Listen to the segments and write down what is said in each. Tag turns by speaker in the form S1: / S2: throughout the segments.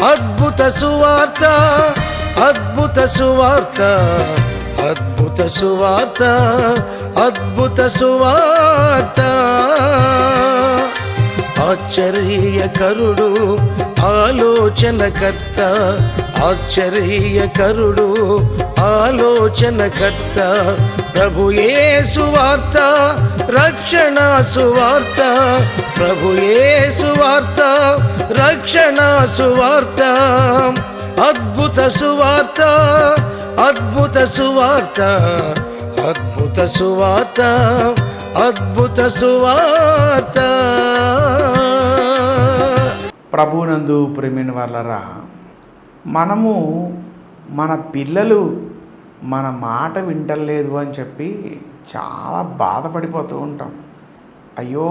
S1: అద్భుత సువార్త, అద్భుత సువార్త, అద్భుత సువార్త, అద్భుత సువార్త. ఆశ్చర్యకరుడు, ఆలోచనకర్త, ఆశ్చర్యకరుడు, ఆలోచనకర్త, ప్రభు యేసు వార్త, రక్షణ సువార్త, ప్రభు యేసు వార్త, రక్షణ సువార్త. అద్భుత సువార్త, అద్భుత సువార్త, అద్భుత సువార్త, అద్భుత సువార్త.
S2: ప్రభునందు ప్రేమైన వాళ్ళరా, మనము మన పిల్లలు మన మాట వింటలేదు అని చెప్పి చాలా బాధపడిపోతూ ఉంటాం. అయ్యో,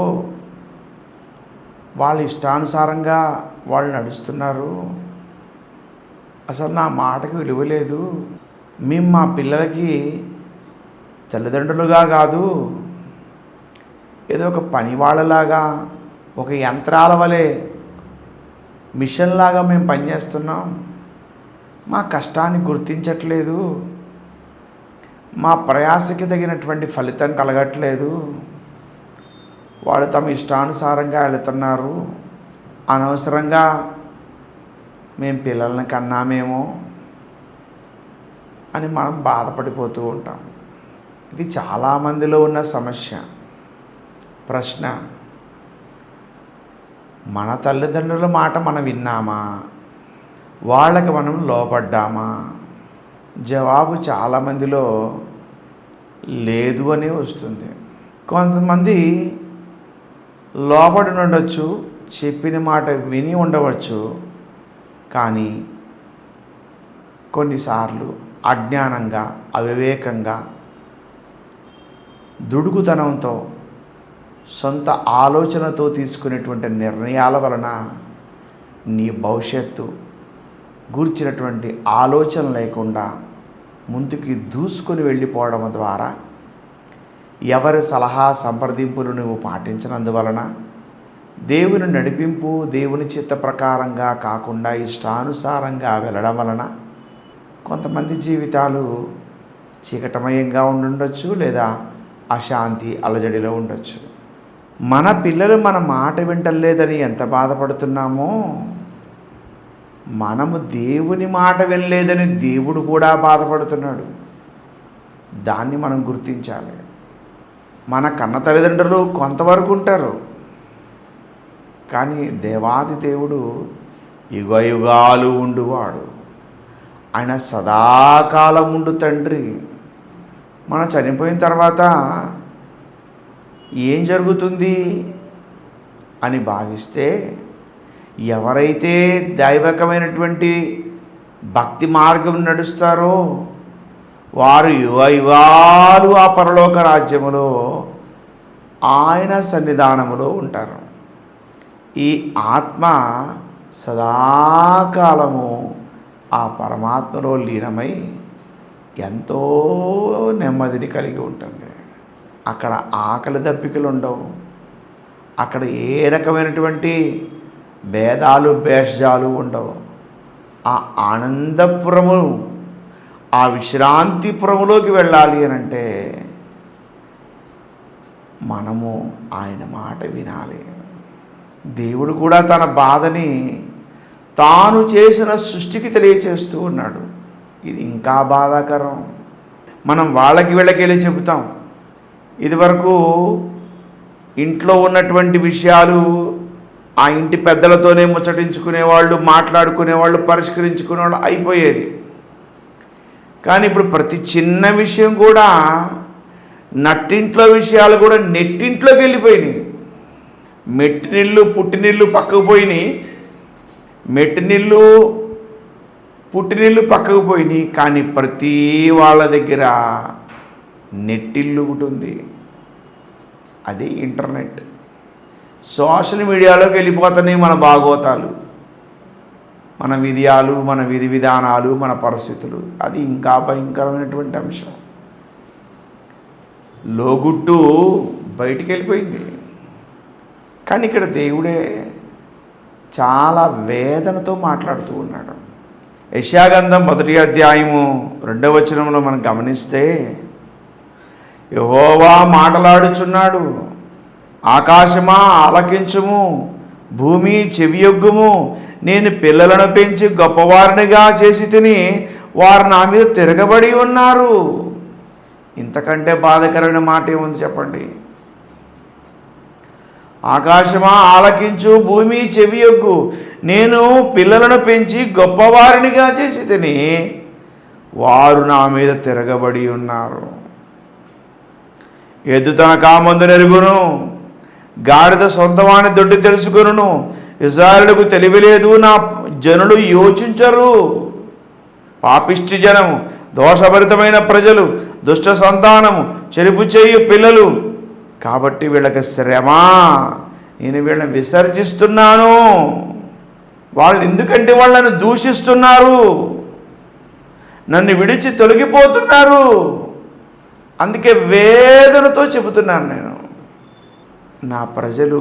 S2: వాళ్ళ ఇష్టానుసారంగా వాళ్ళు నడుస్తున్నారు, అసలు నా మాటకి విలువ లేదు, మేము మా పిల్లలకి తల్లిదండ్రులుగా కాదు, ఏదో ఒక పని వాళ్ళలాగా, ఒక యంత్రాల వలె, మిషన్లాగా మేము పనిచేస్తున్నాం, మా కష్టాన్ని గుర్తించట్లేదు, మా ప్రయాసకి తగినటువంటి ఫలితం కలగట్లేదు, వాళ్ళు తమ ఇష్టానుసారంగా వెళుతున్నారు, అనవసరంగా మేము పిల్లల్ని కన్నామేమో అని మనం బాధపడిపోతూ ఉంటాం. ఇది చాలామందిలో ఉన్న సమస్య. ప్రశ్న: మన తల్లిదండ్రుల మాట మనం విన్నామా? వాళ్ళకి మనం లోపడ్డామా? జవాబు చాలామందిలో లేదు అనే వస్తుంది. కొంతమంది లోబడి ఉండవచ్చు, చెప్పిన మాట విని ఉండవచ్చు, కానీ కొన్నిసార్లు అజ్ఞానంగా, అవివేకంగా, దుడుకుతనంతో, సొంత ఆలోచనతో తీసుకునేటువంటి నిర్ణయాల వలన నీ భవిష్యత్తు గూర్చినటువంటి ఆలోచన లేకుండా ముందుకి దూసుకొని వెళ్ళిపోవడం ద్వారా, ఎవరి సలహా సంప్రదింపులు నువ్వు పాటించినందువలన, దేవుని నడిపింపు దేవుని చిత్త ప్రకారంగా కాకుండా ఇష్టానుసారంగా వెళ్ళడం వలన కొంతమంది జీవితాలు చీకటమయంగా ఉండుండొచ్చు, లేదా అశాంతి అలజడిలో ఉండొచ్చు. మన పిల్లలు మన మాట వింటలేదని ఎంత బాధపడుతున్నామో, మనము దేవుని మాట వినలేదని దేవుడు కూడా బాధపడుతున్నాడు. దాన్ని మనం గుర్తించాలి. మన కన్న తల్లిదండ్రులు కొంతవరకు ఉంటారు, కానీ దేవాది దేవుడు యుగ యుగాలు ఉండువాడు. ఆయన సదాకాలం ఉండు తండ్రి. మనం చనిపోయిన తర్వాత ఏం జరుగుతుంది అని భావిస్తే, ఎవరైతే దైవకమైనటువంటి భక్తి మార్గం నడుస్తారో వారు యుగ యుగాలు ఆ పరలోక రాజ్యములో ఆయన సన్నిధానములో ఉంటారు. ఈ ఆత్మ సదాకాలము ఆ పరమాత్మలో లీనమై ఎంతో నెమ్మదిని కలిగి ఉంటుంది. అక్కడ ఆకలి దప్పికలు ఉండవు. అక్కడ ఏ రకమైనటువంటి భేదాలు భేషజాలు ఉండవు. ఆ ఆనందపురము, ఆ విశ్రాంతిపురములోకి వెళ్ళాలి అని అంటే మనము ఆయన మాట వినాలి. దేవుడు కూడా తన బాధని తాను చేసిన సృష్టికి తెలియచేస్తూ ఉన్నాడు. ఇది ఇంకా బాధాకరం. మనం వాళ్ళకి వీళ్ళకి వెళ్ళి చెబుతాం. ఇదివరకు ఇంట్లో ఉన్నటువంటి విషయాలు ఆ ఇంటి పెద్దలతోనే ముచ్చటించుకునేవాళ్ళు, మాట్లాడుకునేవాళ్ళు, పరిష్కరించుకునేవాళ్ళు, అయిపోయేది. కానీ ఇప్పుడు ప్రతి చిన్న విషయం కూడా, నట్టింట్లో విషయాలు కూడా నెట్టింట్లోకి వెళ్ళిపోయినాయి. మెట్టినిల్లు పుట్టినిల్లు పక్కకు పోయినాయి, మెట్టినిల్లు పుట్టినిల్లు పక్కకు పోయినాయి. కానీ ప్రతి వాళ్ళ దగ్గర నెట్టిల్లు ఒకటి ఉంది, అది ఇంటర్నెట్. సోషల్ మీడియాలోకి వెళ్ళిపోతున్నాయి మన భాగవతాలు, మన విధయాలు, మన విధి విధానాలు, మన పరిస్థితులు. అది ఇంకా భయంకరమైనటువంటి అంశం. లోగుట్టు బయటికి వెళ్ళిపోయింది. కానీ ఇక్కడ దేవుడే చాలా వేదనతో మాట్లాడుతూ ఉన్నాడు. యెషయా మొదటి అధ్యాయము 2వ వచనంలో మనం గమనిస్తే యెహోవా మాటలాడుచున్నాడు. ఆకాశమా ఆలకించుము, భూమి చెవియొగ్గుము. నేను పిల్లలను పెంచి గొప్పవారినిగా చేసి తిని వారు నా మీద తిరగబడి ఉన్నారు. ఇంతకంటే బాధకరమైన మాట ఏముంది చెప్పండి? ఆకాశమా ఆలకించు, భూమి చెవియొగ్గు. నేను పిల్లలను పెంచి గొప్పవారినిగా చేసి తిని వారు నా మీద తిరగబడి ఉన్నారు. ఎద్దు తన కామందు నెరుగును, గాడిద సొంతవాని దొడ్డి తెలుసుకొనును. ఇశ్రాయేలుకు తెలివిలేదు, నా జనులు యోచించరు. పాపిష్టి జనము, దోషభరితమైన ప్రజలు, దుష్ట సంతానము, చెరుపు చేయు పిల్లలు. కాబట్టి వీళ్ళకి శ్రమ, నేను వీళ్ళని విసర్జిస్తున్నాను. వాళ్ళు ఎందుకంటే వాళ్ళని దూషిస్తున్నారు, నన్ను విడిచి తొలగిపోతున్నారు. అందుకే వేదనతో చెబుతున్నాను, నేను నా ప్రజలు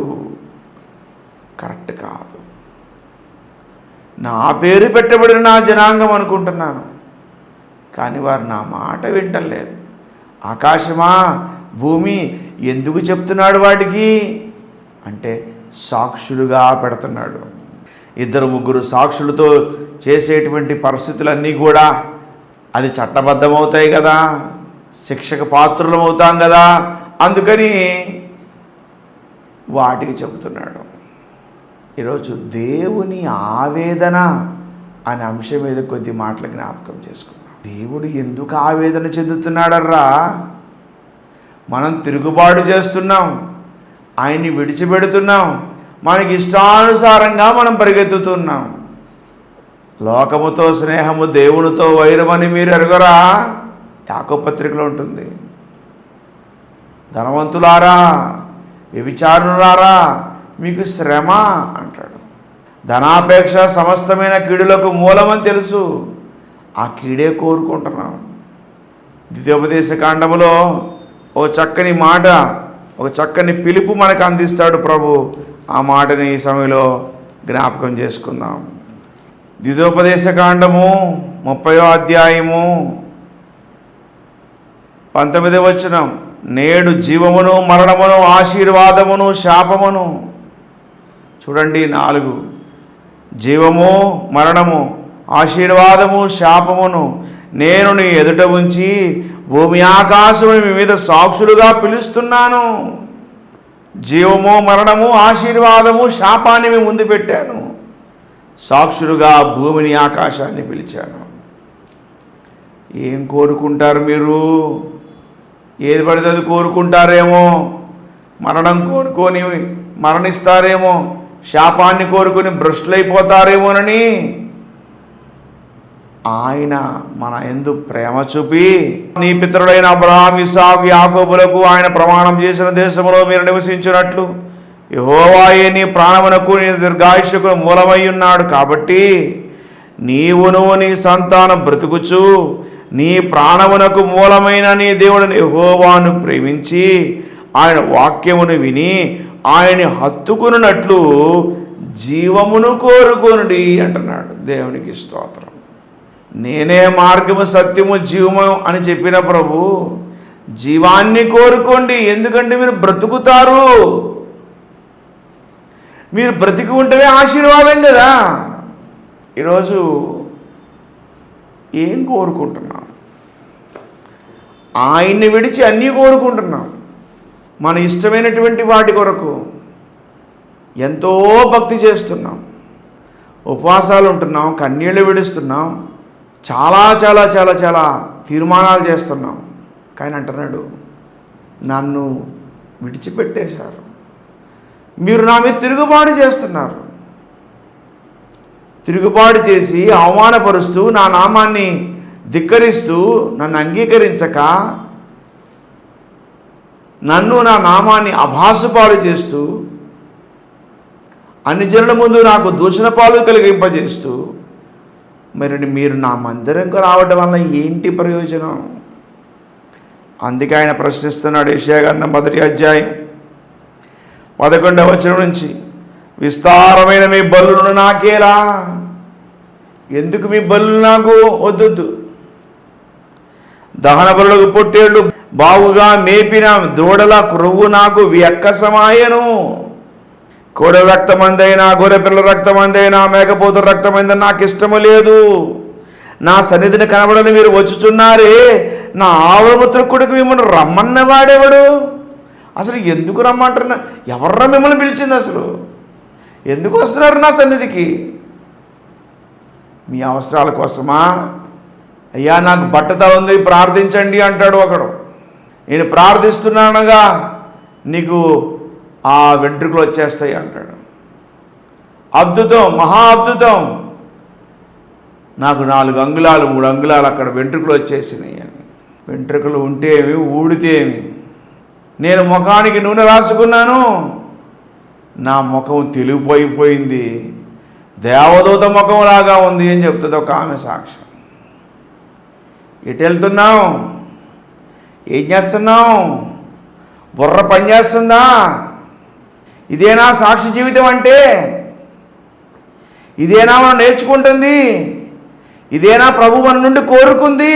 S2: కరెక్ట్ కాదు, నా పేరు పెట్టబడిన నా జనాంగం అనుకుంటున్నాను, కానీ వారు నా మాట వింటలేదు. ఆకాశమా భూమి ఎందుకు చెప్తున్నాడు వాటికి అంటే సాక్షులుగా పెడుతున్నాడు. 2-3 సాక్షులతో చేసేటువంటి పరిస్థితులన్నీ కూడా అది చట్టబద్ధమవుతాయి కదా, శిక్షకు పాత్రులం అవుతాం కదా, అందుకని వాటికి చెబుతున్నాడు. ఈరోజు దేవుని ఆవేదన అనే అంశం మీద కొద్ది మాటలు జ్ఞాపకం చేసుకున్నాం. దేవుడు ఎందుకు ఆవేదన చెందుతున్నాడర్రా? మనం తిరుగుబాటు చేస్తున్నాం, ఆయన్ని విడిచిపెడుతున్నాం, మనకి ఇష్టానుసారంగా మనం పరిగెత్తుతున్నాం. లోకముతో స్నేహము, దేవునితో వైరమని మీరు ఎరగరా? యాకోబు పత్రికలో ఉంటుంది. ధనవంతులారా, వ్యభిచారులారా, మీకు శ్రమ అంటాడు. ధనాపేక్ష సమస్తమైన కీడులకు మూలమని తెలుసు, ఆ కీడే కోరుకుంటున్నాం. ద్వితీయోపదేశ కాండములో ఓ చక్కని మాట, ఒక చక్కని పిలుపు మనకు అందిస్తాడు ప్రభు. ఆ మాటని ఈ సమయంలో జ్ఞాపకం చేసుకుందాం. ద్వితీయోపదేశ కాండము 30వ అధ్యాయము 19వ వచనం. నేడు జీవమును మరణమును, ఆశీర్వాదమును శాపమును. చూడండి, 4 జీవము మరణము, ఆశీర్వాదము శాపమును నేను నీ ఎదుట ఉంచి భూమి ఆకాశము మీ మీద సాక్షులుగా పిలుస్తున్నాను. జీవము మరణము, ఆశీర్వాదము శాపాన్ని మీ ముందు పెట్టాను, సాక్షులుగా భూమిని ఆకాశాన్ని పిలిచాను. ఏం కోరుకుంటారు మీరు? ఏది పడితే అది కోరుకుంటారేమో. మరణం కోరుకొని మరణిస్తారేమో, శాపాన్ని కోరుకొని భ్రష్టులైపోతారేమోనని ఆయన మన యందు ప్రేమ చూపి నీ పితరుడైన అబ్రహాము, ఇస్సాకు, యాకోబులకు ఆయన ప్రమాణం చేసిన దేశంలో మీరు నివసించినట్లు యెహోవాయే నీ ప్రాణమునకు, నీ దీర్ఘాయుష్కు మూలమై ఉన్నాడు. కాబట్టి నీవును నీ సంతానం బ్రతుకుచు నీ ప్రాణమునకు మూలమైన నీ దేవుడిని యెహోవాను ప్రేమించి ఆయన వాక్యమును విని ఆయన్ని హత్తుకున్నట్లు జీవమును కోరుకొనుడి అంటున్నాడు. దేవునికి స్తోత్రం. నేనే మార్గము, సత్యము, జీవము అని చెప్పిన ప్రభు, జీవాన్ని కోరుకోండి. ఎందుకంటే మీరు బ్రతుకుతారు. మీరు బ్రతికి ఉంటేనే ఆశీర్వాదం కదా. ఈరోజు ఏం కోరుకుంటున్నాం? ఆయన్ని విడిచి అన్నీ కోరుకుంటున్నాం. మన ఇష్టమైనటువంటి వాటి కొరకు ఎంతో భక్తి చేస్తున్నాం, ఉపవాసాలు ఉంటున్నాం, కన్నీళ్ళు విడుస్తున్నాం, చాలా చాలా చాలా చాలా తీర్మానాలు చేస్తున్నాం. కానీ అంటున్నాడు, నన్ను విడిచిపెట్టేశారు, మీరు నా మీద తిరుగుబాటు చేస్తున్నారు. తిరుగుబాటు చేసి అవమానపరుస్తూ నా నామాన్ని ధిక్కరిస్తూ నన్ను అంగీకరించక నన్ను, నా నామాన్ని అభాసుపాలు చేస్తూ అన్ని జనుల ముందు నాకు దూషణ పాలు కలిగింపజేస్తూ మరి మీరు నా మందిరంకు రావడం వల్ల ఏంటి ప్రయోజనం? అందుకే ఆయన ప్రశ్నిస్తున్నాడు. యెషయా గ్రంథం 1వ అధ్యాయం 11వ వచనం నుంచి, విస్తారమైన మీ బలులను నాకేలా? ఎందుకు మీ బలులు నాకు? వద్దొద్దు. దహన బలులకు పొట్టేళ్ళు, బావుగా మేపిన దూడల క్రొవ్వు నాకు వ్యక్కసమాయను. కోడె రక్తమందైనా, గొర్రెపిల్ల రక్తమందైనా, మేకపోతుల రక్తమైందని నాకు ఇష్టము లేదు. నా సన్నిధిని కనబడని మీరు వచ్చుచున్నారే, నా ఆవరముత్రకుడికి మిమ్మల్ని రమ్మన్నవాడెవడు? అసలు ఎందుకు రమ్మంటున్నా? ఎవర్రా మిమ్మల్ని పిలిచింది? అసలు ఎందుకు వస్తున్నారు నా సన్నిధికి? మీ అవసరాల కోసమా? అయ్యా నాకు బట్టతల ఉంది, ప్రార్థించండి అంటాడు ఒకడు. నేను ప్రార్థిస్తున్నానగా నీకు ఆ వెంట్రుకలు వచ్చేస్తాయి అంటాడు. అద్భుతం, మహా అద్భుతం. నాకు 4 అంగుళాలు 3 అంగుళాలు అక్కడ వెంట్రుకలు వచ్చేసినాయి అని. వెంట్రుకలు ఉంటే ఏమి, ఊడితే ఏమి? నేను ముఖానికి నూనె రాసుకున్నాను, నా ముఖం తెలిగిపోయిపోయింది, దేవదూత ముఖంలాగా ఉంది అని చెప్తుంది ఒక ఆమె సాక్ష్యం. ఎటు వెళ్తున్నావు? ఏం చేస్తున్నావు? బుర్ర పనిచేస్తుందా? ఇదేనా సాక్షి జీవితం అంటే? ఇదేనా మనం నేర్చుకుంటుంది? ఇదేనా ప్రభు మన నుండి కోరుకుంది?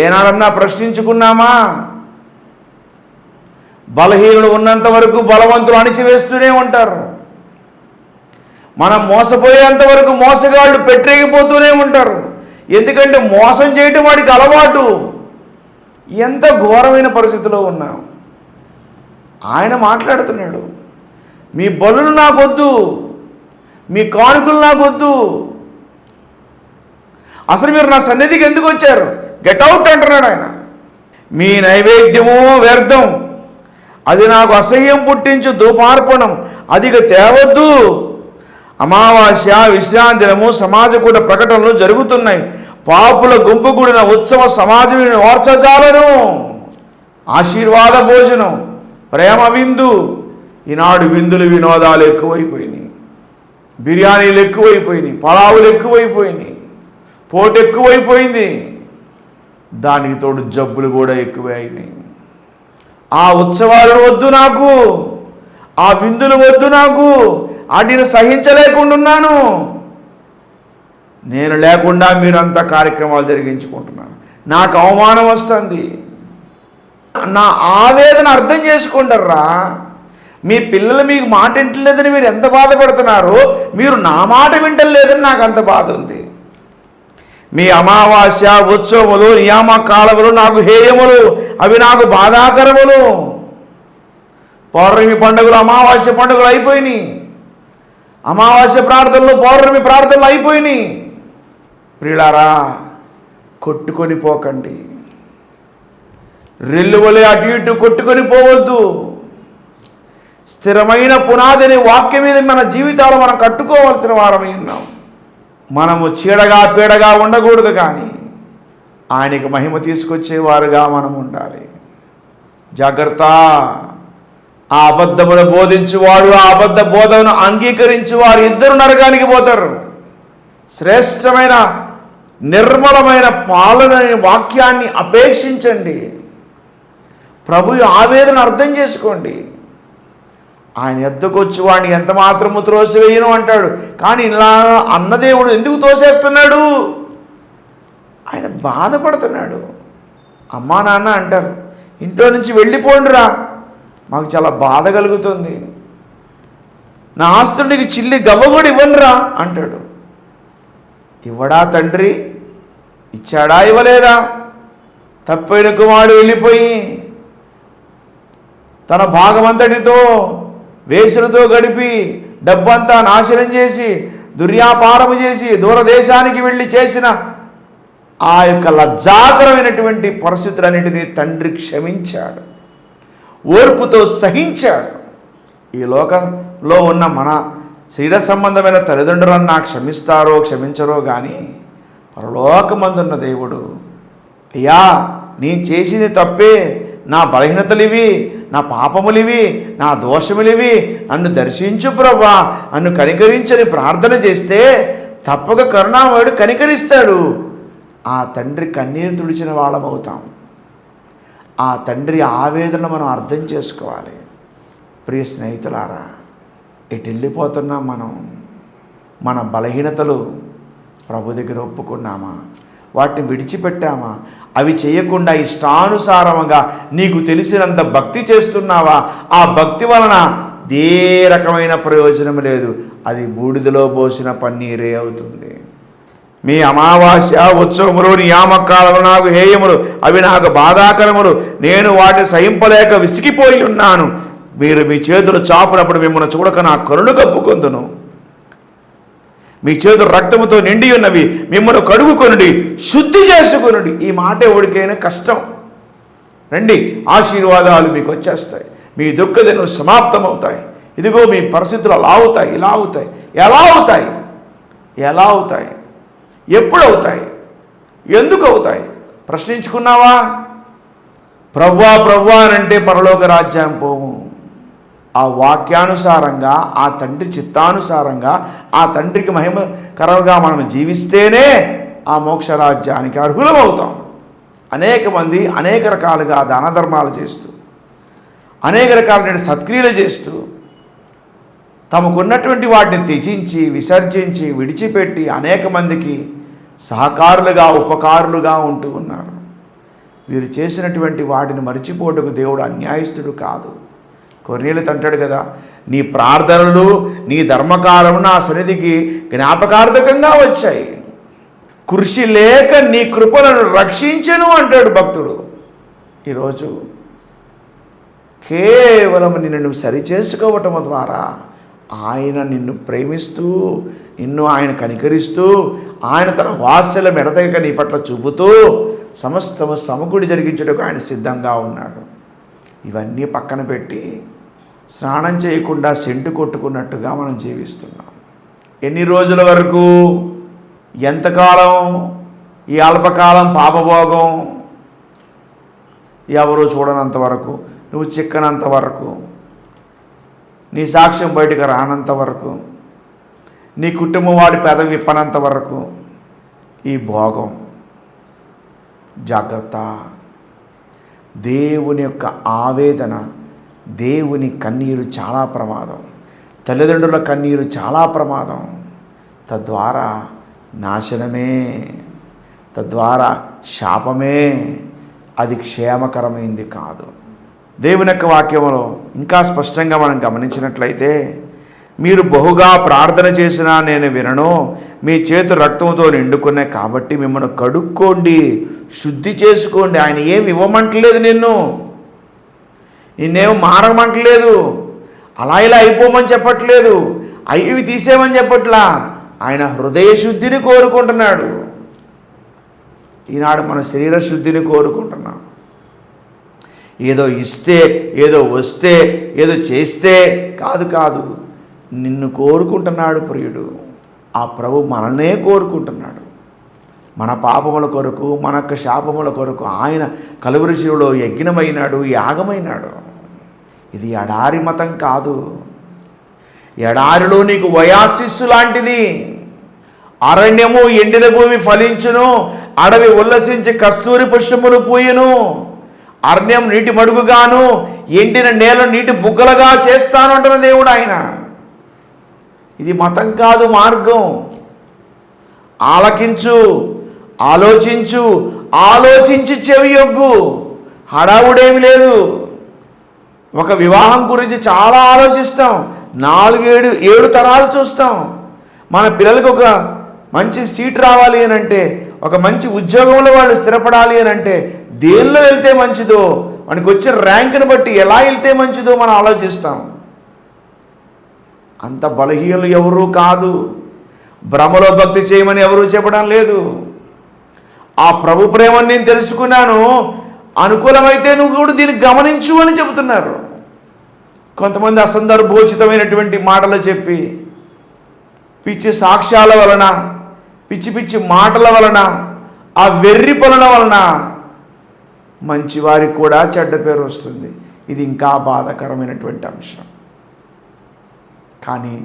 S2: ఏనాడన్నా ప్రశ్నించుకున్నామా? బలహీనులు ఉన్నంత వరకు బలవంతులు అణిచివేస్తూనే ఉంటారు. మనం మోసపోయేంత వరకు మోసగాళ్ళు పెట్టేగిపోతూనే ఉంటారు. ఎందుకంటే మోసం చేయటం వాడికి అలవాటు. ఎంత ఘోరమైన పరిస్థితిలో ఉన్నాం. ఆయన మాట్లాడుతున్నాడు, మీ బలులు నాకొద్దు, మీ కానుకలు నాకొద్దు. అసలు మీరు నా సన్నిధికి ఎందుకు వచ్చారు? గెట్ అవుట్ అంటున్నాడు ఆయన. మీ నైవేద్యము వ్యర్థం, అది నాకు అసహ్యం పుట్టించు ధూపార్పణం, అది తేవద్దు. అమావాస్య, విశ్రాంతి దినము, సమాజకూట ప్రకటనలు జరుగుతున్నాయి. పాపుల గుంపు కూడిన ఉత్సవ సమాజం ఓర్చజాలను. ఆశీర్వాద భోజనం, ప్రేమ విందు. ఈనాడు విందులు వినోదాలు ఎక్కువైపోయినాయి, బిర్యానీలు ఎక్కువైపోయినాయి, పలావులు ఎక్కువైపోయినాయి, పోటు ఎక్కువైపోయింది. దానికి తోడు జబ్బులు కూడా ఎక్కువే అయినాయి. ఆ ఉత్సవాలు వద్దు నాకు, ఆ విందులు వద్దు నాకు, వాటిని సహించలేకుండా ఉన్నాను. నేను లేకుండా మీరంతా కార్యక్రమాలు జరిగించుకుంటున్నాను, నాకు అవమానం వస్తుంది. నా ఆవేదన అర్థం చేసుకుంటారా? మీ పిల్లలు మీకు మాట వింటలేదని మీరు ఎంత బాధపడుతున్నారో, మీరు నా మాట వింటలేదని నాకు అంత బాధ ఉంది. మీ అమావాస్య, ఉత్సవములు, నియామకాలములు నాకు హేయములు, అవి నాకు బాధాకరములు. పౌర్ణమి పండుగలు, అమావాస్య పండుగలు అయిపోయినాయి. అమావాస్య ప్రార్థనలు, పౌర్ణమి ప్రార్థనలు అయిపోయినాయి. ప్రియులారా, కొట్టుకొని పోకండి. రెల్లువలే అటు ఇటు కొట్టుకొని పోవద్దు. స్థిరమైన పునాదిని వాక్యం మీద మన జీవితాలు మనం కట్టుకోవాల్సిన వారమై ఉన్నాం. మనము చీడగా పీడగా ఉండకూడదు, కానీ ఆయనకి మహిమ తీసుకొచ్చేవారుగా మనం ఉండాలి. జాగ్రత్త. ఆ అబద్ధమును బోధించువాడు, ఆ అబద్ధ బోధనను అంగీకరించువారు ఇద్దరు నరకానికి పోతారు. శ్రేష్టమైన నిర్మలమైన పాలనని వాక్యాన్ని అపేక్షించండి. ప్రభు ఆవేదన అర్థం చేసుకోండి. ఆయన ఎద్దకొచ్చి వాడిని ఎంత మాత్రము త్రోసివేయను అంటాడు. కానీ ఇలా అన్నదేవుడు ఎందుకు తోసేస్తున్నాడు? ఆయన బాధపడుతున్నాడు. అమ్మా నాన్న అంటారు, ఇంట్లో నుంచి వెళ్ళిపోండిరా, మాకు చాలా బాధ కలుగుతుంది, నా ఆస్తుడికి చిల్లి గవ్వ కూడా ఇవ్వనురా అంటాడు. ఇవ్వడా తండ్రి? ఇచ్చాడా? ఇవ్వలేదా? తప్పైన కుమారుడు వెళ్ళిపోయి తన భాగమంతటితో వేసులతో గడిపి డబ్బంతా నాశనం చేసి దుర్యాపారము చేసి దూరదేశానికి వెళ్ళి చేసిన ఆ యొక్క లజ్జాకరమైనటువంటి పరిస్థితులన్నింటినీ తండ్రి క్షమించాడు, ఓర్పుతో సహించాడు. ఈ లోకంలో ఉన్న మన శరీర సంబంధమైన తల్లిదండ్రులన్నా క్షమిస్తారో క్షమించరో కానీ పరలోకమందున్న దేవుడు, అయ్యా నేను చేసింది తప్పే, నా బలహీనతలివి, నా పాపములివి, నా దోషములివి, నన్ను దర్శించు ప్రభా, నన్ను కనికరించని ప్రార్థన చేస్తే తప్పక కరుణామయుడు కనికరిస్తాడు. ఆ తండ్రి కన్నీరు తుడిచిన వాళ్ళమవుతాం. ఆ తండ్రి ఆవేదన మనం అర్థం చేసుకోవాలి. ప్రియ స్నేహితులారా, ఎటు వెళ్ళిపోతున్నాం మనం? మన బలహీనతలు ప్రభు దగ్గర ఒప్పుకున్నామా? వాటిని విడిచిపెట్టామా? అవి చేయకుండా ఇష్టానుసారంగా నీకు తెలిసినంత భక్తి చేస్తున్నావా? ఆ భక్తి వలన ఏ రకమైన ప్రయోజనం లేదు. అది బూడిదలో పోసిన పన్నీరే అవుతుంది. మీ అమావాస్య ఉత్సవములు నియామకాలను నాకు హేయములు, అవి నాకు బాధాకరములు. నేను వాటిని సహింపలేక విసిగిపోయి ఉన్నాను. మీరు మీ చేతులు చాపునప్పుడు మిమ్మల్ని చూడక నా కరుణ కప్పుకొందును. మీ చేతులు రక్తముతో నిండి ఉన్నవి, మిమ్మల్ని కడుగుకొనుడి, శుద్ధి చేసుకొనుడి. ఈ మాట ఎవరికైనా కష్టం. రండి, ఆశీర్వాదాలు మీకు వచ్చేస్తాయి. మీ దుఃఖదినం సమాప్తమవుతాయి. ఇదిగో మీ పరిస్థితులు అలా అవుతాయి, ఇలా అవుతాయి. ఎలా అవుతాయి? ఎలా అవుతాయి? ఎప్పుడు అవుతాయి? ఎందుకు అవుతాయి? ప్రశ్నించుకున్నావా? ప్రభువా ప్రభువా అని అంటే పరలోక రాజ్యం పోము. ఆ వాక్యానుసారంగా, ఆ తండ్రి చిత్తానుసారంగా, ఆ తండ్రికి మహిమకరంగా మనం జీవిస్తేనే ఆ మోక్ష రాజ్యానికి అర్హులమవుతాం. అనేక మంది అనేక రకాలుగా దాన ధర్మాలు చేస్తూ, అనేక రకాలైన సత్క్రియలు చేస్తూ, తమకున్నటువంటి వాటిని త్యజించి, విసర్జించి, విడిచిపెట్టి అనేక మందికి సహకారులుగా, ఉపకారులుగా ఉంటూ ఉన్నారు. వీరు చేసినటువంటి వాటిని మరిచిపోవటకు దేవుడు అన్యాయస్తుడు కాదు. కొర్నేలు అంటాడు కదా, నీ ప్రార్థనలు, నీ ధర్మకాలం నా సన్నిధికి జ్ఞాపకార్థకంగా వచ్చాయి. కృషి లేక నీ కృపలను రక్షించెను అంటాడు భక్తుడు. ఈరోజు కేవలం నిన్ను సరిచేసుకోవటం ద్వారా ఆయన నిన్ను ప్రేమిస్తూ, నిన్ను ఆయన కనికరిస్తూ, ఆయన తన వాత్సల్యం ఎడతెగక నీ పట్ల చూపుతూ సమస్తము సమకూడి జరిగించడానికి ఆయన సిద్ధంగా ఉన్నాడు. ఇవన్నీ పక్కన పెట్టి స్నానం చేయకుండా సెంటు కొట్టుకున్నట్టుగా మనం జీవిస్తున్నాం. ఎన్ని రోజుల వరకు? ఎంతకాలం? ఈ అల్పకాలం పాపభోగం ఎవరు చూడనంత వరకు, నువ్వు చిక్కనంత వరకు, నీ సాక్ష్యం బయటకు రానంత వరకు, నీ కుటుంబం వాడి పెదవి విప్పనంత వరకు ఈ భోగం. జాగ్రత్త. దేవుని యొక్క ఆవేదన, దేవుని కన్నీరు చాలా ప్రమాదం. తల్లిదండ్రుల కన్నీరు చాలా ప్రమాదం. తద్వారా నాశనమే, తద్వారా శాపమే. అది క్షేమకరమైంది కాదు. దేవుని యొక్క వాక్యంలో ఇంకా స్పష్టంగా మనం గమనించినట్లయితే, మీరు బహుగా ప్రార్థన చేసినా నేను వినను, మీ చేతు రక్తంతో నిండుకున్నాయి కాబట్టి మిమ్మల్ని కడుక్కోండి, శుద్ధి చేసుకోండి. ఆయన ఏమి ఇవ్వమంటలేదు, నిన్నేం మారమంటలేదు, అలా ఇలా అయిపోమని చెప్పట్లేదు, అవి తీసేమని చెప్పట్లా. ఆయన హృదయ శుద్ధిని కోరుకుంటున్నాడు. ఈనాడు మన శరీర శుద్ధిని కోరుకుంటున్నాం. ఏదో ఇస్తే, ఏదో వస్తే, ఏదో చేస్తే కాదు. నిన్ను కోరుకుంటున్నాడు ప్రియుడు. ఆ ప్రభు మనల్నే కోరుకుంటున్నాడు. మన పాపముల కొరకు, మన యొక్క శాపముల కొరకు ఆయన కలువరి శిలువలో యజ్ఞమైనాడు, యాగమైనాడు. ఇది ఎడారి మతం కాదు. ఎడారిలో నీకు వయాశిస్సు లాంటిది. అరణ్యము ఎండిన భూమి ఫలించును, అడవి ఉల్లసించి కస్తూరి పుష్పములు పూయును. అరణ్యం నీటి మడుగుగాను, ఎండిన నేల నీటి బుగ్గలుగా చేస్తాను అంటున్న దేవుడు ఆయన. ఇది మతం కాదు, మార్గం. ఆలకించు, ఆలోచించు, ఆలోచించి చెవియొగ్గు. హడావుడేమి లేదు. ఒక వివాహం గురించి చాలా ఆలోచిస్తాం, 4-7 తరాలు చూస్తాం. మన పిల్లలకు ఒక మంచి సీట్ రావాలి అని అంటే, ఒక మంచి ఉద్యోగంలో వాళ్ళు స్థిరపడాలి అని అంటే దేనిలో వెళ్తే మంచిదో, మనకు వచ్చిన ర్యాంకుని బట్టి ఎలా వెళ్తే మంచిదో మనం ఆలోచిస్తాం. అంత బలహీనులు ఎవరూ కాదు. భ్రమలో భక్తి చేయమని ఎవరూ చెప్పడం లేదు. ఆ ప్రభు ప్రేమని నేను తెలుసుకున్నాను, అనుకూలమైతే నువ్వు కూడా దీన్ని గమనించు అని చెబుతున్నారు. కొంతమంది అసందర్భోచితమైనటువంటి మాటలు చెప్పి, పిచ్చి సాక్ష్యాల వలన, పిచ్చి పిచ్చి మాటల వలన, ఆ వెర్రి పనుల వలన మంచివారికి కూడా చెడ్డ పేరు వస్తుంది. ఇది ఇంకా బాధాకరమైనటువంటి అంశం. కానీ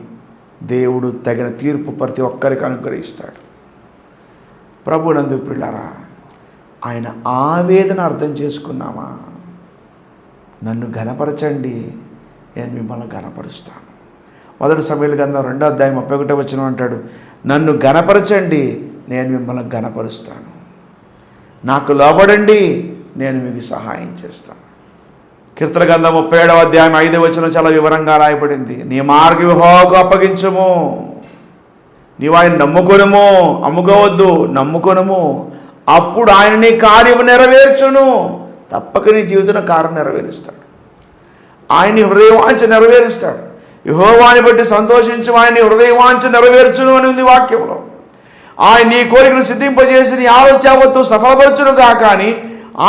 S2: దేవుడు తగిన తీర్పు ప్రతి ఒక్కరికి అనుగ్రహిస్తాడు. ప్రభునందు ప్రియులారా, ఆయన ఆవేదన అర్థం చేసుకున్నామా? నన్ను ఘనపరచండి, నేను మిమ్మల్ని ఘనపరుస్తాను. మొదటి సమూయేలు గ్రంథం 2వ అధ్యాయం 31వ వచనం అంటాడు, నన్ను గణపరచండి, నేను మిమ్మల్ని గణపరుస్తాను. నాకు లోబడండి, నేను మీకు సహాయం చేస్తాను. కీర్తన గ్రంథం 37వ అధ్యాయం 5వ వచనం చాలా వివరంగా రాయబడింది. నీ మార్గం యెహోవాకు అప్పగించుము, నీవు ఆయన నమ్ముకొనుము, అమ్ముకోవద్దు, నమ్ముకొనుము, అప్పుడు ఆయన నీ కార్యము నెరవేర్చును. తప్పక నీ జీవితంలో కార్యం నెరవేరుస్తాడు. ఆయన నీ హృదయవాంఛ నెరవేరుస్తాడు. యెహోవాని బట్టి సంతోషించు, ఆయన నీ హృదయవాంఛ నెరవేర్చును అని ఉంది వాక్యంలో. ఆయన నీ కోరికను సిద్ధింపజేసి నీ ఆలోచనతో సఫలపరచునుగా కానీ,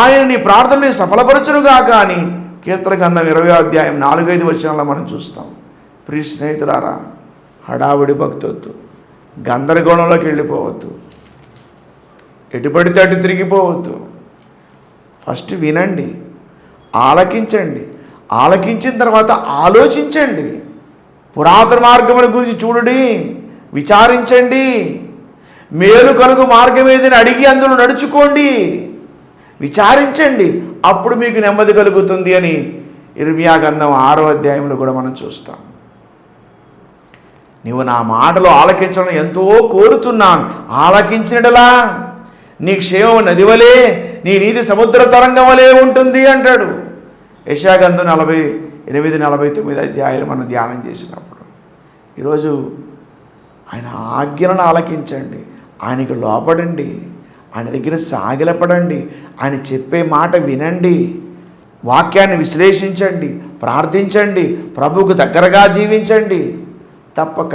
S2: ఆయన నీ ప్రార్థనని సఫలపరచునుగా కానీ కీర్తన గ్రంథం 20వ అధ్యాయం 4-5 వచనాల్లో మనం చూస్తాం. ప్రియ స్నేహితులారా, హడావిడి భక్తొద్దు, గందరగోళంలోకి వెళ్ళిపోవద్దు, ఎటుపడితే అటు తిరిగిపోవద్దు. ఫస్ట్ వినండి, ఆలకించండి, ఆలకించిన తర్వాత ఆలోచించండి. పురాతన మార్గముల గురించి చూడండి, విచారించండి. మేలు కలుగు మార్గం ఏదని అడిగి అందులో నడుచుకోండి, విచారించండి, అప్పుడు మీకు నెమ్మది కలుగుతుంది అని ఇర్మియా గ్రంథం 6వ అధ్యాయంలో కూడా మనం చూస్తాం. నీవు నా మాటలు ఆలకించడం ఎంతో కోరుతున్నాను, ఆలకించినట్లా నీ క్షేమం నది వలె, నీ నీతి సముద్ర తరంగం వలె ఉంటుంది అంటాడు. యెషయా గ్రంథం 48-49 అధ్యాయాలు మనం ధ్యానం చేసినప్పుడు, ఈరోజు ఆయన ఆజ్ఞలను ఆలకించండి, ఆయనకు లోపడండి, ఆయన దగ్గర సాగిలపడండి, ఆయన చెప్పే మాట వినండి, వాక్యాన్ని విశ్లేషించండి, ప్రార్థించండి, ప్రభువుకు దగ్గరగా జీవించండి. తప్పక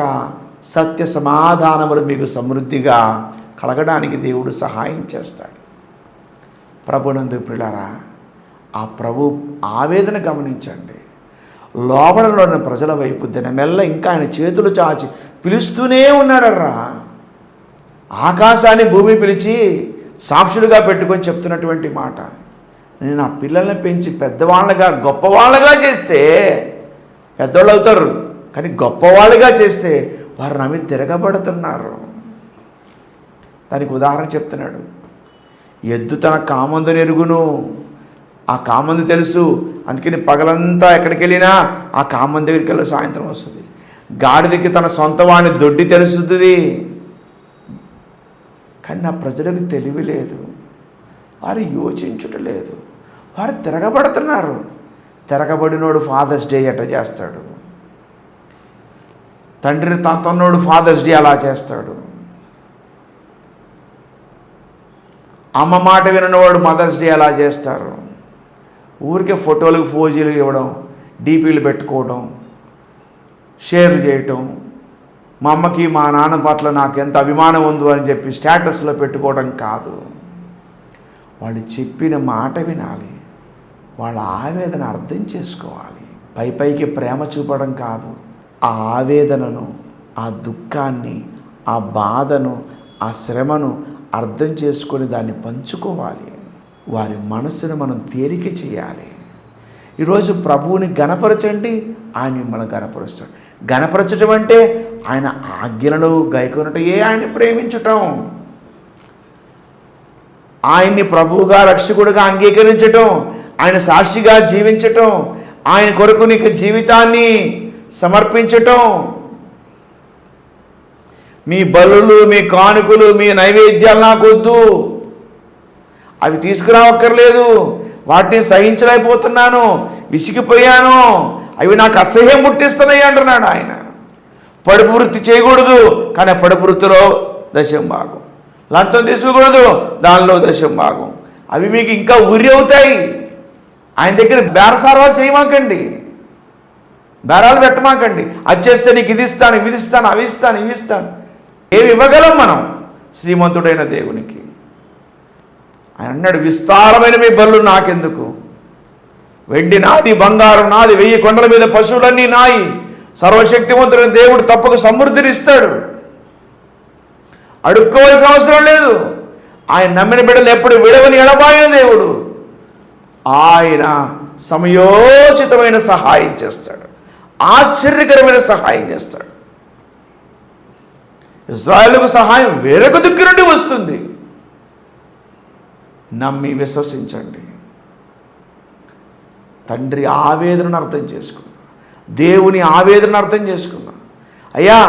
S2: సత్య సమాధానములు మీకు సమృద్ధిగా కలగడానికి దేవుడు సహాయం చేస్తాడు. ప్రభునందు ప్రియులారా, ఆ ప్రభు ఆవేదన గమనించండి. లోపలలోని ప్రజల వైపు దినమెల్ల ఇంకా ఆయన చేతులు చాచి పిలుస్తూనే ఉన్నాడర్రా. ఆకాశాన్ని భూమి పిలిచి సాక్షులుగా పెట్టుకొని చెప్తున్నటువంటి మాట, నేను నా పిల్లల్ని పెంచి పెద్దవాళ్ళగా గొప్పవాళ్ళగా చేస్తే పెద్దవాళ్ళు అవుతారు, కానీ గొప్పవాళ్ళుగా చేస్తే వారు నా మీద తిరగబడుతున్నారు. దానికి ఉదాహరణ చెప్తున్నాడు. ఎద్దు తన కామందుని ఎరుగును, ఆ కామందు తెలుసు, అందుకని పగలంతా ఎక్కడికి వెళ్ళినా ఆ కామందు దగ్గరికి వెళ్ళి సాయంత్రం వస్తుంది. గాడిదకి తన సొంత వాడిని దొడ్డి తెలుస్తుంది, కానీ నా ప్రజలకు తెలివి లేదు, వారు యోచించుట లేదు, వారు తిరగబడుతున్నారు. తిరగబడినోడు ఫాదర్స్ డే ఎట్లా చేస్తాడు, తండ్రిని తన్నోడు ఫాదర్స్ డే అలా చేస్తాడు, అమ్మ మాట వినవాడు మదర్స్ డే అలా చేస్తారు. ఊరికే ఫోటోలకు ఫోజీలు ఇవ్వడం, డీపీలు పెట్టుకోవడం, షేర్లు చేయటం, మా అమ్మకి మా నాన్న పట్ల నాకు ఎంత అభిమానం ఉందో అని చెప్పి స్టేటస్లో పెట్టుకోవడం కాదు. వాళ్ళు చెప్పిన మాట వినాలి, వాళ్ళ ఆవేదన అర్థం చేసుకోవాలి. పైకి ప్రేమ చూపడం కాదు, ఆ ఆవేదనను, ఆ దుఃఖాన్ని, ఆ బాధను, ఆ శ్రమను అర్థం చేసుకొని దాన్ని పంచుకోవాలి. వారి మనసును మనం తేలిక చేయాలి. ఈరోజు ప్రభువుని గణపరచండి, ఆయన మిమ్మల్ని గణపరుస్తాడు. గణపరచటం అంటే ఆయన ఆజ్ఞలను గైకొనటయే ఆయన ప్రేమించటం, ఆయన్ని ప్రభువుగా రక్షకుడిగా అంగీకరించటం, ఆయన సాక్షిగా జీవించటం, ఆయన కొరకు నీకు జీవితాన్ని సమర్పించటం. మీ బలులు, మీ కానుకలు, మీ నైవేద్యాలు నాకు వద్దు, అవి తీసుకురావక్కర్లేదు, వాటిని సహించలేకపోతున్నాను, విసిగిపోయాను, అవి నాకు అసహ్యం పుట్టిస్తున్నాయి అంటున్నాడు ఆయన. పడుపు వృత్తి చేయకూడదు, కానీ పడుపు వృత్తిలో 10వ భాగం, లంచం తీసుకోకూడదు, దానిలో 10వ భాగం, అవి మీకు ఇంకా ఉరి అవుతాయి. ఆయన దగ్గర బేరసారాలు చేయమాకండి, బేరాలు పెట్టమాకండి. అది చేస్తే నీకు ఇది ఇస్తాను, ఇది ఇస్తాను, అవి ఇస్తాను, ఇవి ఇస్తాను. ఏమి ఇవ్వగలం మనం శ్రీమంతుడైన దేవునికి? ఆయన అన్నాడు, విస్తారమైన మీ బళ్ళు నాకెందుకు, వెండి నాది, బంగారం నాది, 1000 కొండల మీద పశువులన్నీ నాయి. సర్వశక్తివంతుడైన దేవుడు తప్పక సమృద్ధిని ఇస్తాడు, అడుక్కోవాల్సిన అవసరం లేదు. ఆయన నమ్మిన బిడ్డలు ఎప్పుడు విడవని ఎడబాయిన దేవుడు, ఆయన సమయోచితమైన సహాయం చేస్తాడు, ఆశ్చర్యకరమైన సహాయం చేస్తాడు. ఇశ్రాయేలుకు సహాయం వేరొక దిక్కు నుండి వస్తుంది. నమ్మి విశ్వసించండి. తండ్రి ఆవేదనను అర్థం చేసుకుందాం, దేవుని ఆవేదనను అర్థం చేసుకుందాం. అయ్యా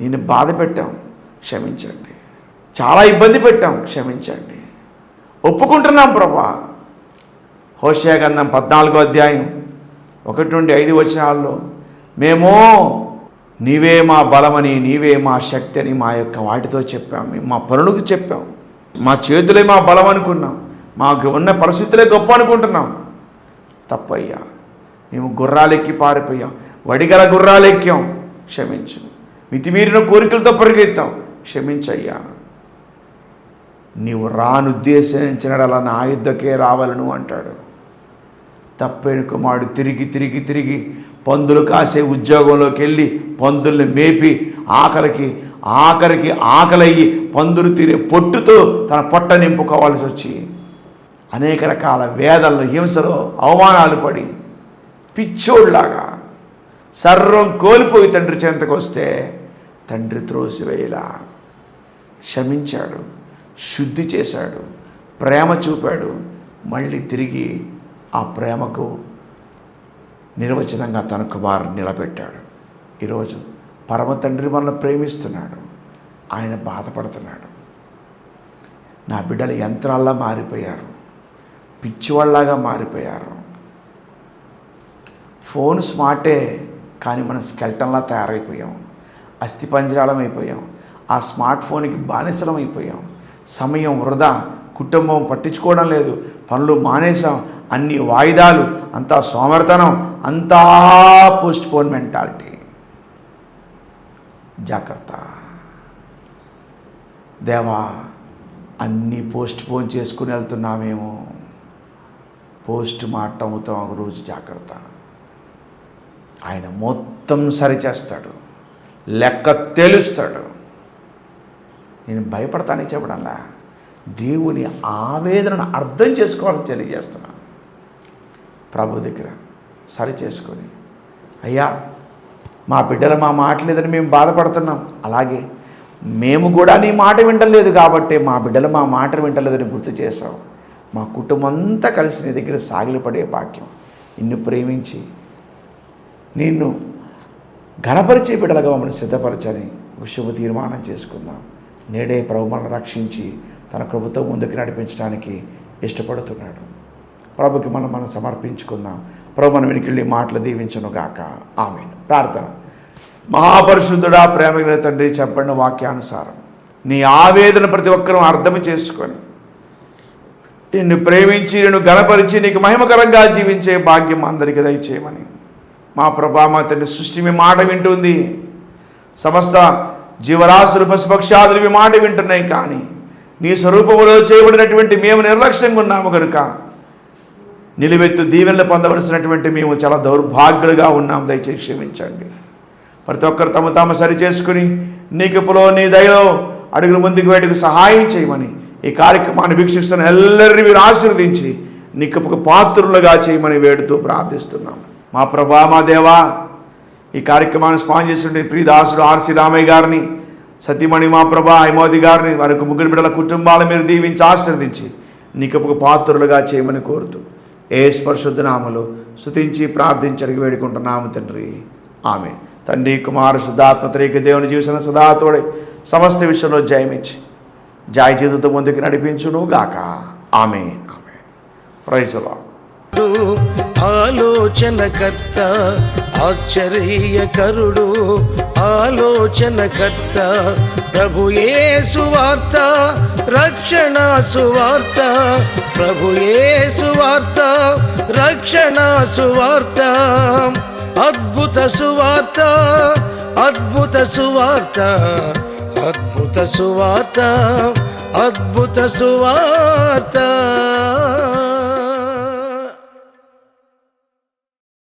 S2: నేను బాధ పెట్టాం, క్షమించండి. చాలా ఇబ్బంది పెట్టాం, క్షమించండి. ఒప్పుకుంటున్నాం ప్రభా. హోషేయ గ్రంథం 14వ అధ్యాయం 1 నుండి 5 వచనాల్లో మేము నీవే మా బలమని, నీవే మా శక్తి అని మా యొక్క వాటితో చెప్పాం. మేము మా పనులకు చెప్పాం. మా చేతులే మా బలం అనుకున్నాం. మాకు ఉన్న పరిస్థితులే గొప్ప అనుకుంటున్నాం. తప్పయ్యా, మేము గుర్రాలెక్కి పారిపోయాం, వడిగల గుర్రాలెక్కాం, క్షమించు. మితిమీరిన కోరికలతో పరిగెత్తాం, క్షమించయ్యా. నీవు రానుద్దేశించినడలా నా యుద్ధకే రావాలను అంటాడు. తప్పైన కుమారుడు తిరిగి తిరిగి తిరిగి పందులు కాసే ఉద్యోగంలోకి వెళ్ళి పందుల్ని మేపి ఆఖరికి ఆకలయ్యి పందులు తినే పొట్టుతో తన పొట్ట నింపుకోవాల్సి వచ్చి అనేక రకాల వేదనలు, హింసలు, అవమానాలు పడి పిచ్చోళ్ళలాగా సర్వం కోల్పోయి తండ్రి చెంతకు వస్తే తండ్రి త్రోసివేయలా క్షమించాడు, శుద్ధి చేశాడు, ప్రేమ చూపాడు. మళ్ళీ తిరిగి ఆ ప్రేమకు నిర్వచనంగా తన కుమారుని నిలబెట్టాడు. ఈరోజు పరమ తండ్రి మనల్ని ప్రేమిస్తున్నాడు. ఆయన బాధపడుతున్నాడు. నా బిడ్డలు యంత్రాల్లా మారిపోయారు, పిచ్చివాళ్ళలాగా మారిపోయారు. ఫోన్ స్మార్టే, కానీ మనం స్కెల్టన్లా తయారైపోయాం, అస్థిపంజరాలం అయిపోయాం. ఆ స్మార్ట్ ఫోన్కి బానిసలం అయిపోయాం. సమయం వృధా, కుటుంబం పట్టించుకోవడం లేదు, పనులు మానేసాం, అన్ని వాయిదాలు, అంతా సోమర్తనం, అంతా పోస్ట్ పోన్ మెంటాలిటీ. జాగ్రత్త దేవా, అన్నీ పోస్ట్ పోన్ చేసుకుని వెళ్తున్నామేమో, పోస్ట్ మార్టం అవుతాం ఒక రోజు. జాగ్రత్త. ఆయన మొత్తం సరిచేస్తాడు, లెక్క తెలుస్తాడు. నేను భయపడతానని చెప్పడంలా, దేవుని ఆవేదనను అర్థం చేసుకోవాలని తెలియజేస్తున్నాను. ప్రభు దగ్గర సరి చేసుకొని, అయ్యా మా బిడ్డలు మా మాట లేదని మేము బాధపడుతున్నాం, అలాగే మేము కూడా నీ మాట వింటలేదు కాబట్టి మా బిడ్డలు మా మాట వింటలేదని గుర్తు చేశావు. మా కుటుంబం అంతా కలిసి నీ దగ్గర సాగిలపడే భాగ్యం, నిన్ను ప్రేమించి నిన్ను ఘనపరిచే బిడ్డలుగా మమ్మల్ని సిద్ధపరచని ఒక శుభ తీర్మానం చేసుకుందాం. నేడే ప్రభు మనల్ని రక్షించి తన కృపతో ముందుకు నడిపించడానికి ఇష్టపడుతున్నాడు. ప్రభుకి మనం సమర్పించుకుందాం. ప్రభు మన వెనుకళ్ళి మాటలు దీవించును గాక. ఆమేన్. ప్రార్థన. మహాపరిశుద్ధుడా, ప్రేమగల తండ్రి, చెప్పండి వాక్యానుసారం నీ ఆవేదన ప్రతి ఒక్కరూ అర్థం చేసుకొని నిన్ను ప్రేమించి నిన్ను ఘనపరిచి నీకు మహిమకరంగా జీవించే భాగ్యం అందరికీ దయచేయమని. మా ప్రభా, మా తండ్రి, సృష్టి మీ మాట వింటుంది, సమస్త జీవరాశులు పశుపక్షాదులు మీ మాట వింటున్నాయి, కానీ నీ స్వరూపములో చేయబడినటువంటి మేము నిర్లక్ష్యంగా ఉన్నాము కనుక నిలువెత్తు దీవెనలు పొందవలసినటువంటి మేము చాలా దౌర్భాగ్యులుగా ఉన్నాం. దయచేసి క్షమించండి. ప్రతి ఒక్కరు తమ తాము సరి చేసుకుని నీ కృపలో నీ దయలో అడుగులు ముందుకు వేటకు సహాయం చేయమని, ఈ కార్యక్రమాన్ని వీక్షిస్తున్న ಎಲ್ಲరినీ మీరు ఆశీర్వదించి నీ కృపకు పాత్రులుగా చేయమని వేడుతూ ప్రార్థిస్తున్నాం. మా ప్రభా, మా దేవా, ఈ కార్యక్రమాన్ని స్పాన్సర్ చేసిన ప్రియదాసుడు ఆర్సి రామయ్య గారిని, సతీమణి మా ప్రభా హైమోది గారిని, వారికి ముగ్గురు బిడ్డల కుటుంబాలు మీరు దీవించి ఆశీర్వదించి నీ కృపకు పాత్రులుగా చేయమని కోరుతూ యేసు పరిశుద్ధ నామములో స్తుతించి ప్రార్థించడానికి వేడుకుంటున్నాము తండ్రి. ఆమె తండ్రి, కుమారు, శుద్ధాత్మ త్రియేక దేవుని జీవించిన సదాతోడే సమస్త విషయంలో జయమిచ్చి జాయి చేతులతో ముందుకు నడిపించును గాక. Amen. Amen. Praise the lord.
S1: ఆలోచనకర్త, ఆశ్చర్యకరుడు, ఆలోచనకర్త, ప్రభు యేసు వార్త, రక్షణ సువార్త, ప్రభు యేసు వార్త, రక్షణ సువార్త, అద్భుత సువార్త, అద్భుత సువార్త, అద్భుత సువార్త, అద్భుత సువార్త.